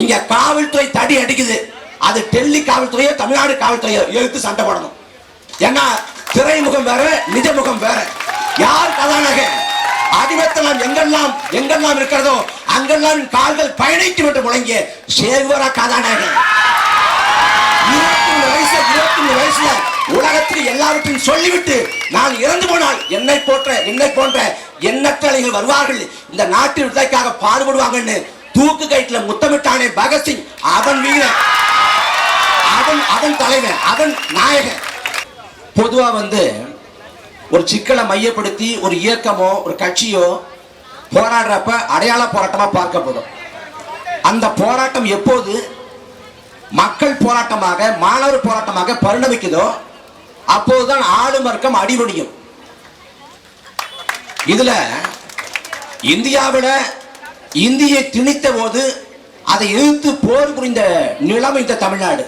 இங்க காவல்துறை தடி அடிக்குது. அது டெல்லி காவல்துறையோ தமிழ்நாடு காவல்துறையோ எழுத்து சண்டை போடணும். ஏன்னா திரைமுகம் வேற, நிஜமுகம் வேற. யார் கதாநாயகன்? அடிமத்தலாம் எங்கெல்லாம் இருக்கிறதோ அங்கெல்லாம் கால்கள் பயணிக்கும் என்று முழங்கிய சேகுவரா கதாநாயகன். 23 வயசுல உலகத்தில் எல்லாவற்றையும் சொல்லிவிட்டு நான் இறந்து போனால் என்னை போன்ற எண்ணற்றலைகள் வருவார்கள், இந்த நாட்டின் விடுதலைக்காக பாடுபடுவாங்கன்னு தூக்கு கயிற்றுல முத்தமிட்டானே பகத்சிங். அவன் வீரன், அவன் தலைவன், அவன் நாயகன். பொதுவா ஒரு சிக்கலை மையப்படுத்தி ஒரு இயக்கமோ ஒரு கட்சியோ போராடுறப்ப அடையாள போராட்டமா பார்க்கப்படும். அந்த போராட்டம் எப்போது மக்கள் போராட்டமாக, மாணவர் போராட்டமாக பரிணமிக்குதோ அப்போதுதான் ஆளும் வர்க்கம் அடிபணியும். இதுல இந்தியை திணித்த போது அதை எதிர்த்து போர் புரிந்த நிலம் இந்த தமிழ்நாடு.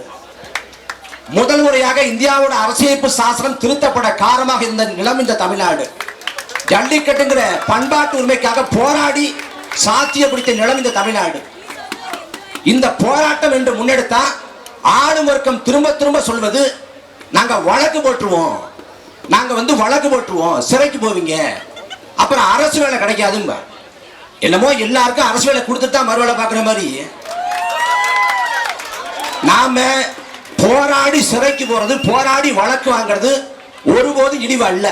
முதல் முறையாக இந்தியாவோட அரசியலமைப்பு சாசனம் திருத்தப்பட காரணமாக இருந்த நிலம் இந்த தமிழ்நாடு. ஜல்லிக்கட்டுங்கிற பண்பாட்டு உரிமைக்காக போராடி சாத்தியப்படுத்திய நிலம் இந்த தமிழ்நாடு. இந்த போராட்டம் என்று முன்னெடுத்தா ஆளும் வர்க்கம் திரும்ப சொல்வது, நாங்க வழக்கு போட்டுருவோம், வழக்கு போட்டுருவோம், சிறைக்கு போவீங்க, அப்புறம் அரசு வேலை கிடைக்காதுங்க. என்னமோ எல்லாருக்கும் அரசு வேலை கொடுத்துட்டா மறுவேலை பார்க்குற மாதிரி நாம போராடி சிறைக்கு போறது, போராடி வழக்கு வாங்கிறது ஒருபோது இழிவு அல்ல.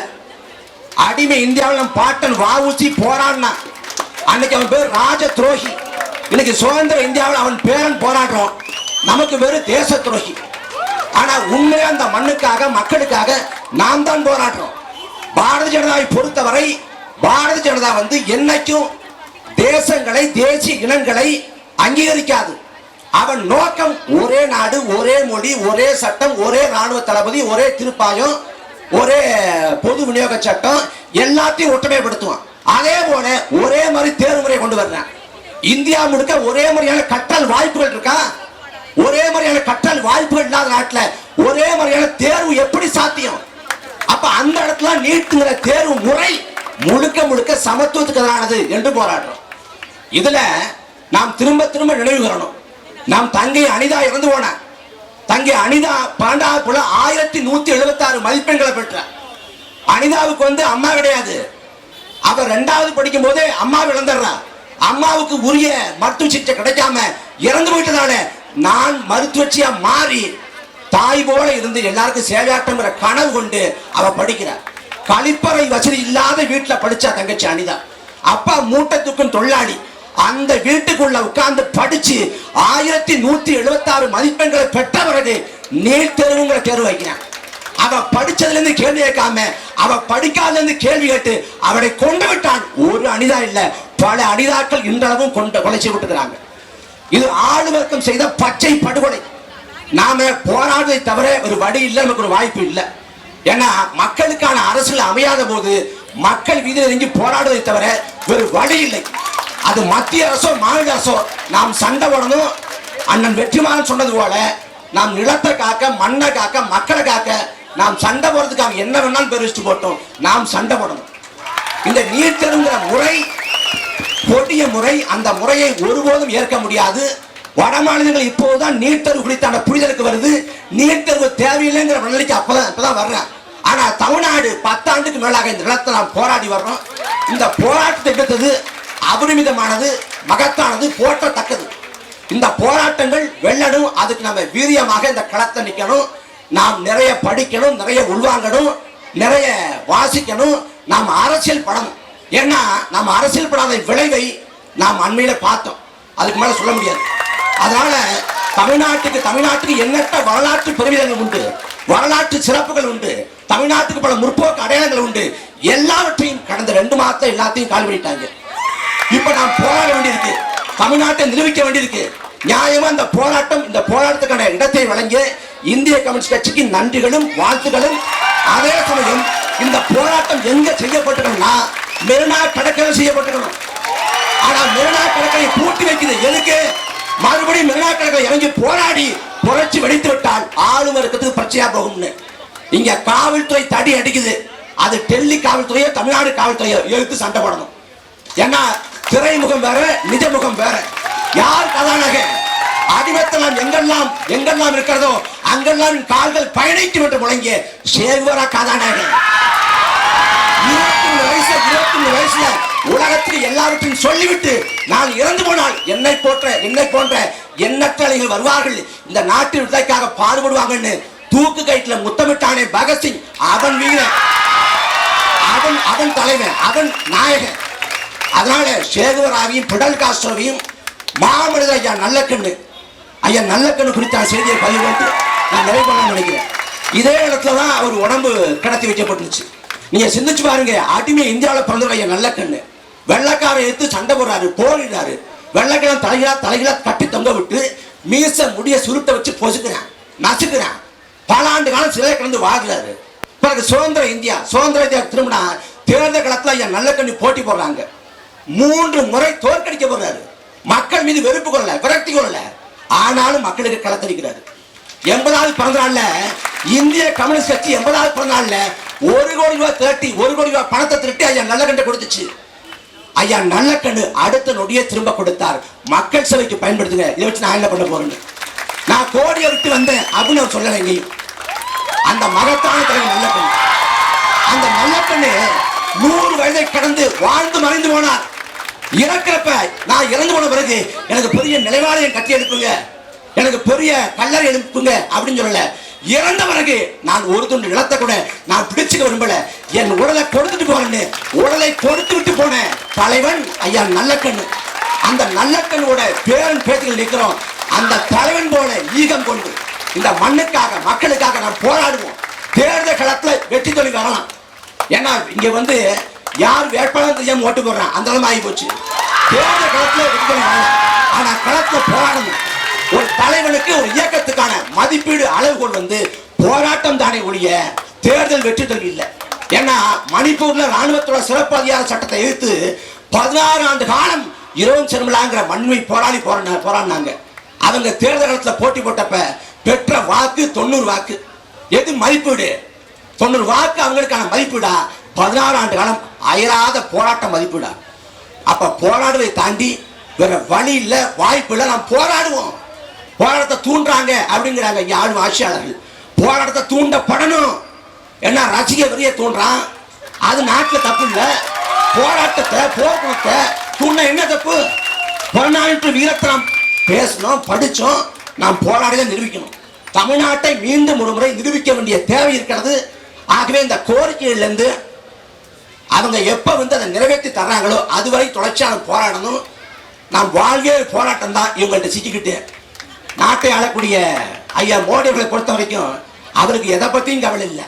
அடிமை இந்தியாவில் நம் பாட்டன் வஉசி போராடினா அன்னைக்கு அவன் பேர் ராஜ துரோகி. இன்னைக்கு சுதந்திர இந்தியாவில் அவன் பேரன் போராடுறோம், நமக்கு வேறு தேச துரோகி. ஆனா உண்மையா அந்த மண்ணுக்காக மக்களுக்காக நாம் தான் போராடுறோம். பாரதிய ஜனதாவை பொறுத்தவரை பாரதிய ஜனதா என்னைக்கும் தேசங்களை, தேசிய இனங்களை அங்கீகரிக்காது. அவன் நோக்கம் ஒரே நாடு, ஒரே மொழி, ஒரே சட்டம், ஒரே ராணுவ தளபதி, ஒரே திருப்பாயம், ஒரே பொது விநியோக சட்டம், எல்லாத்தையும் ஒற்றுமைப்படுத்துவான். அதே போல ஒரே மாதிரி தேர்வு முறை கொண்டு வர்றான். இந்தியா முழுக்க ஒரே மாதிரியான கற்றல் வாய்ப்புகள் இருக்கா? ஒரே மாதிரியான கற்றல் வாய்ப்புகள் இல்லாத நாட்டில் ஒரே மாதிரியான தேர்வு எப்படி சாத்தியம்? அப்ப அந்த இடத்துல நீட்டுங்கிற தேர்வு முறை முழுக்க சமத்துவத்துக்கு எதிரானது என்று போராடுறோம். இதுல நாம் திரும்ப நினைவு வரணும். நாம் தங்கை அனிதா இறந்து போன தங்கை அனிதா 12 1176 மதிப்பெண்களை பெற்றார். அனிதாவுக்கு அம்மா கிடையாது. அவர் 2வது படிக்கும் போதே அம்மா இழந்துடுறா. அம்மாவுக்கு உரிய மருத்துவ சிகிச்சை கிடைக்காம இறந்து போயிட்டதால நான் மருத்துவச்சியா மாறி தாய் போல இருந்து எல்லாருக்கும் சேவையாற்றம் கனவு கொண்டு அவ படிக்கிறார். கழிப்பறை வசதி இல்லாத வீட்டுல படிச்சா தங்கச்சி அனிதா. அப்பா மூட்டத்துக்கும் தொழிலாளி. அந்த வீட்டுக்குள்ள உட்கார்ந்து படிச்சு 1176 மதிப்பெண்களை பெற்ற பிறகு நீட் தேர்வுங்கிற தேர்வு வைக்கிறான். அவ படிச்சதுல இருந்து கேள்வி கேட்காம அவ படிக்காத இருந்து கேள்வி கேட்டு அவளை கொண்டு விட்டான். ஒரு அனிதா இல்ல, பல அனிதாக்கள் இன்றளவும் கொலை செய்யப்பட்டிருக்கிறாங்க. இது ஆளுவர்க்கம் செய்த பச்சை படுகொலை. நாம போராடுவதை தவிர ஒரு வழி இல்லை, நமக்கு ஒரு வாய்ப்பு இல்லை. ஏன்னா மக்களுக்கான அரசியல் அமையாத போது மக்கள் வீதியில் இறங்கி போராடுவதை தவிர ஒரு வழி இல்லை. அது மத்திய அரசோ மாநில அரசோ நாம் சண்டை போடணும். அண்ணன் வெற்றிமாறன் சொன்னது போல நாம் நிலத்தை காக்க, மண்ணை காக்க, மக்களை காக்க நாம் சண்டை போடுறதுக்காக என்ன வேணாலும் பெருசிட்டு போட்டோம். நாம் சண்டை போடணும். இந்த நீட் தேர்வுங்கிற முறை கொடிய முறை. அந்த முறையை ஒருபோதும் ஏற்க முடியாது. வட மாநிலங்கள் இப்போதுதான் நீட் தேர்வு குறித்தான புரிதலுக்கு வருது. நீட் தேர்வு தேவையில்லைங்கிற நிலைக்கு அப்பதான் வர்றேன். ஆனா தமிழ்நாடு 10 ஆண்டுக்கு மேலாக இந்த நிலத்தை நாம் போராடி வர்றோம். இந்த போராட்டத்தை எடுத்தது அபரிமிதமானது, மகத்தானது, போற்றத்தக்கது. இந்த போராட்டங்கள் வெல்லணும். அதுக்கு நம்ம வீரியமாக இந்த களத்தை நிற்கணும். நாம் நிறைய படிக்கணும், நிறைய உள்வாங்கணும், நிறைய வாசிக்கணும். நாம் அரசியல் படணும். ஏன்னா நம்ம அரசியல் படாத விளைவை நாம் அண்மையில பார்த்தோம். அதுக்கு மேல சொல்ல முடியாது. அதனால தமிழ்நாட்டுக்கு எண்ணற்ற வரலாற்று பெருமிதங்கள் உண்டு, வரலாற்று சிறப்புகள் உண்டு, தமிழ்நாட்டுக்கு பல முற்போக்கு அடையாளங்கள் உண்டு. எல்லாவற்றையும் கடந்த 2 மாதத்தை எல்லாத்தையும் கால் பண்ணிட்டாங்க. இப்ப நாம் போராட வேண்டியிருக்கு, தமிழ்நாட்டை நிரூபிக்க வேண்டியிருக்கு. நியாயமா இந்த போராட்டத்துக்கான இடத்தை வழங்கிய இந்திய கம்யூனிஸ்ட் கட்சிக்கு நன்றிகளும் வாழ்த்துகளும். அதே சமயம் இந்த போராட்டம் எங்க செய்யப்பட்டிருக்கணும்னா மெரினா கடற்கரை செய்யப்பட்டிருக்கணும். ஆனா மெரினா கடற்கரை பூட்டி வைக்குது. எதுக்கு? மறுபடியும் மெரினா கடற்கரை இறங்கி போராடி புரட்சி வெடித்து விட்டால் ஆளும் இருக்கிறதுக்கு பிரச்சனையா போகும்னு இங்க காவல்துறை தடி அடிக்குது. அது டெல்லி காவல்துறையோ தமிழ்நாடு காவல்துறையோ எழுத்து சண்டை போடணும். ஏன்னா திரைமுகம் வேற, நிஜமுகம் வேற. யார் கதாநாயகன்? எங்கெல்லாம் இருக்கிறதோ அங்கெல்லாம் கால்கள் பயணிக்கும் என்று முழங்கிய சேகுவரா கதாநாயகன் 23 வயசுல உலகத்தில் எல்லாவற்றையும் சொல்லிவிட்டு நான் இறந்து போனால் என்னை போன்ற எண்ணற்றலைகள் வருவார்கள், இந்த நாட்டின் விடுதலைக்காக பாடுபடுவாங்கன்னு தூக்கு கயிற்றுல முத்தமிட்டானே பகத்சிங். அவன் வீரன், அவன் தலைவன், அவன் நாயகன். அதனால சேகுவராவையும் பிடல் காஸ்ட்ரோவையும் மாமனிதர் ஐயா நல்லக்கண்ணு குறித்த செய்தியை பதிவு வந்து நான் நிறைவு பண்ண நினைக்கிறேன். இதே இடத்துல தான் அவர் உடம்பு கடத்தி வைக்கப்பட்டுச்சு. நீங்க சிந்திச்சு பாருங்க, அடிமை இந்தியாவில் பிறந்தவர் ஐயா நல்லக்கண்ணு. வெள்ளக்காரை எடுத்து சண்டை போடுறாரு, போரிடுறாரு. வெள்ளக்காரன் தலைகளா கட்டி தொங்க விட்டு மீச முடிய சுருட்ட வச்சு பொசுக்கிறான், நசுக்கிறான். பல ஆண்டு காலம் சிலை கிடந்து வாழ்கிறாரு. பிறகு சுதந்திர இந்தியா திரும்பினா தேர்தல் களத்தில் ஐயா நல்லக்கண்ணு போட்டி போடுறாங்க. 3 முறை தோற்கடிக்க போறாரு. மக்கள் மீது வெறுப்பு கொள்ளல, விரக்தி கொள்ளல. ஆனாலும் மக்களுக்கு களத்தளிக்கிறாரு. 80வது பிறந்த நாள்ல இந்திய கம்யூனிஸ்ட் கட்சி 80வது பிறந்த நாள்ல 1 கோடி ரூபாய் பணத்தை திரட்டி ஐயா நல்லக்கண்ணு கொடுத்துச்சு. ஐயா நல்லக்கண்ணு அடுத்த நொடியே திரும்ப கொடுத்தார். மக்கள் சேவைக்கு பயன்படுத்துங்க, இதை வச்சு நான் என்ன பண்ண போறேன்னு. நான் கோடியை விட்டு வந்தேன் அப்படின்னு அவர் சொல்லல. எங்கேயும் அந்த மகத்தான தலைவர் நல்லக்கண்ணு. அந்த நல்லக்கண்ணு 100 வயதை கடந்து வாழ்ந்து மறைந்து போனார். இறக்கிறப்ப நான் இறந்து போன பிறகு எனக்கு பெரிய நிலைவாளையம் கட்டி எழுப்புங்க, எனக்கு பெரிய கல்லறை எழுப்புங்க அப்படின்னு சொல்லல. இறந்த பிறகு நான் ஒரு துண்டு நிலத்தை கூட நான் பிடிச்சுக்க விரும்பல, என் உடலை கொடுத்துட்டு போறேன்னு உடலை கொடுத்து விட்டு போன தலைவன் ஐயா நல்லக்கண்ணு. அந்த நல்லக்கண்ணோட பேரன் பேத்திகள் நிற்கிறோம். அந்த தலைவன் போல ஈகம் கொண்டு இந்த மண்ணுக்காக மக்களுக்காக நாம் போராடுவோம். தேர்தல் களத்தில் வெற்றி தோல்வி வரலாம். ஏன்னா இங்க வந்து யார் வேட்பாளர் தெரியாம ஓட்டு போடுறான், அந்த அளவு ஆகி போச்சு. தேர்தல் களத்துல வெற்றி தோல்வி வரலாம், ஆனா களத்துல போராடணும். ஒரு தலைவனுக்கு ஒரு இயக்கத்துக்கான மதிப்பீடு அளவுகோல் வந்து போராட்டம் தானே ஒழிய தேர்தல் வெற்றி தோல்வி இல்லை. ஏன்னா மணிப்பூர்ல ராணுவத்தோட சிறப்பு அதிகார சட்டத்தை எதிர்த்து 16 ஆண்டு காலம் இரவும் செருமலாங்கிற மண்மை போராடினாங்க. அவங்க தேர்தல் களத்துல போட்டி போட்டப்ப பெற்ற வாக்கு 90 வாக்கு. எது மதிப்பீடு? 90 வாக்கு அவங்களுக்கான மதிப்பீடா? 16 ஆண்டு காலம் அயராத போராட்ட மதிப்பீடா? அப்ப போராடுவதை தாண்டி வேற வழி இல்ல, வாய்ப்பு இல்ல, நாம் போராடுவோம். போராட்டத்தை தூண்டுறாங்க அப்படிங்கிறாங்க இங்க ஆளும் ஆட்சியாளர்கள். போராட்டத்தை தூண்டப்படணும். என்ன ரசிக வரிய தூண்டுறான், அது நாட்டில் தப்பு இல்லை. போராட்டத்தை போர்க்குணத்தை தூண்ட என்ன தப்பு? புறநானூற்று வீரத்தை நாம் பேசணும், படிச்சோம், நாம் போராடிய நிரூபிக்கணும். தமிழ்நாட்டை மீண்டும் ஒரு முறை நிரூபிக்க வேண்டிய தேவை இருக்கிறது. ஆகவே இந்த கோரிக்கையிலிருந்து அவங்க எப்ப வந்து அதை நிறைவேற்றி தர்றாங்களோ அதுவரை தொடர்ச்சியாக போராடணும். நாம் வாழ்வியல் போராட்டம் தான் இவங்கள்ட்ட சிக்கிக்கிட்டு. நாட்டை ஆளக்கூடிய ஐயா மோடி அவர்களை பொறுத்த வரைக்கும் அவருக்கு எதை பத்தியும் கவலை இல்லை.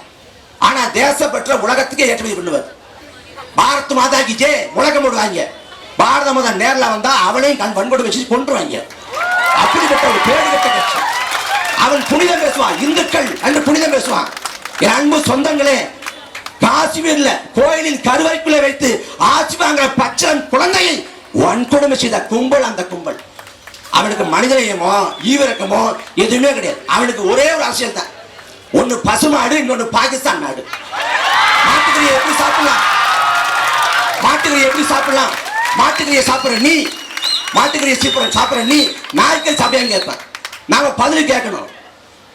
ஆனா தேசப்பற்ற உலகத்துக்கே ஏற்றுமதி பண்ணுவார். பாரத் மாதா கி ஜெய் முழக்கம் போடுவாங்க. பாரத மாதா நேரில் வந்தா அவளையும் வன்கொடு வச்சு கொண்டுருவாங்க. அப்படிப்பட்ட ஒரு பேருகட்ட கட்சி. அவன் புனிதம் பேசுவான், இந்துக்கள் என்று புனிதம் பேசுவான். என் அன்பு சொந்தங்களே, காஷ்மீர்ல கோயிலில் கருவறைக்குள்ளே வைத்து ஆட்சி வாங்குற பச்சளம் குழந்தையை வன்கொடுமை செய்த கும்பல் அந்த கும்பல். அவனுக்கு மனிதநேயமோ ஈவிரக்கமோ எதுவுமே கிடையாது. அவனுக்கு ஒரே ஒரு அரசியல் தான், ஒன்னு பசுமாடு, இன்னொன்னு பாகிஸ்தான் நாடு. மாட்டுக்கறியை எப்படி சாப்பிடலாம்? மாட்டுக்கறியை சாப்பிடுற நீ, மாட்டுக்கறியை சாப்பிடுற நீ நாய்க்கள் சாப்பிடான்னு கேட்பான். நாம பதில் கேட்கணும்.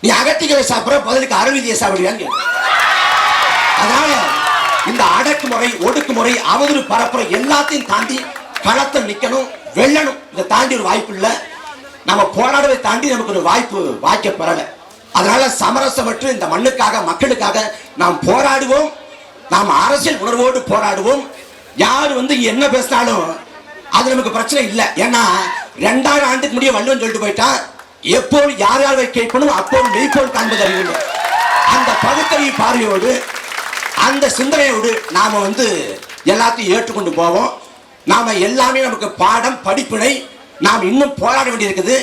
நீ அகத்திகளை சாப்பிடுற, பதிலுக்கு அருள்விதியை சாப்பிடுவியான்னு கேட்கணும். அதனால இந்த அடக்குமுறை, ஒடுக்குமுறை, அவதூறு பரப்புரை எல்லாத்தையும் தாண்டி களத்தில் நிக்கணும், வெல்லணும். இதை தாண்டி ஒரு வாய்ப்பு இல்லை. நம்ம போராடுவதை தாண்டி நமக்கு ஒரு வாய்க்க பெறல. அதனால சமரசமற்று இந்த மண்ணுக்காக மக்களுக்காக நாம் போராடுவோம். நாம் அரசியல் உணர்வோடு போராடுவோம். யார் வந்து என்ன பேசினாலும் அது நமக்கு பிரச்சனை இல்லை. ஏன்னா 2000 ஆண்டுக்கு முடிய வள்ளுவன் சொல்லிட்டு போயிட்டா, எப்போது யார் யார் கேட்கணும் அப்போது மெய்ப்போல் காண்பது அறிவு. அந்த பகுத்தறிவு பார்வையோடு அந்த சிந்தனையோடு நாம வந்து எல்லாத்தையும் ஏற்றுக்கொண்டு போவோம். நாம எல்லாமே நமக்கு பாடம் படிப்பினை. நாம் இன்னும் போராட வேண்டியிருக்குது.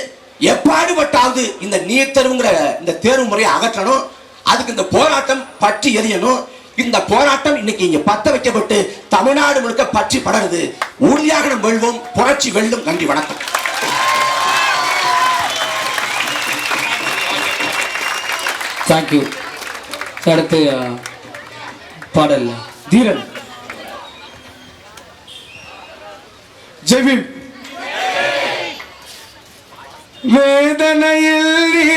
எப்பாடுபட்டாவது இந்த நீட் தேர்வுங்கிற இந்த தேர்வு முறையை அகற்றணும். அதுக்கு இந்த போராட்டம் பற்றி எரியணும். இந்த போராட்டம் இன்னைக்கு இங்க பத்த வைக்கப்பட்டு தமிழ்நாடு முழுக்க பற்றி படருது. உறுதியாக நாம் வெல்வோம், புரட்சி வெல்லும். நன்றி, வணக்கம். தேங்க்யூ. அடுத்து பாடல் தீரன். ஜெய்பீம். வேதனையில் நீ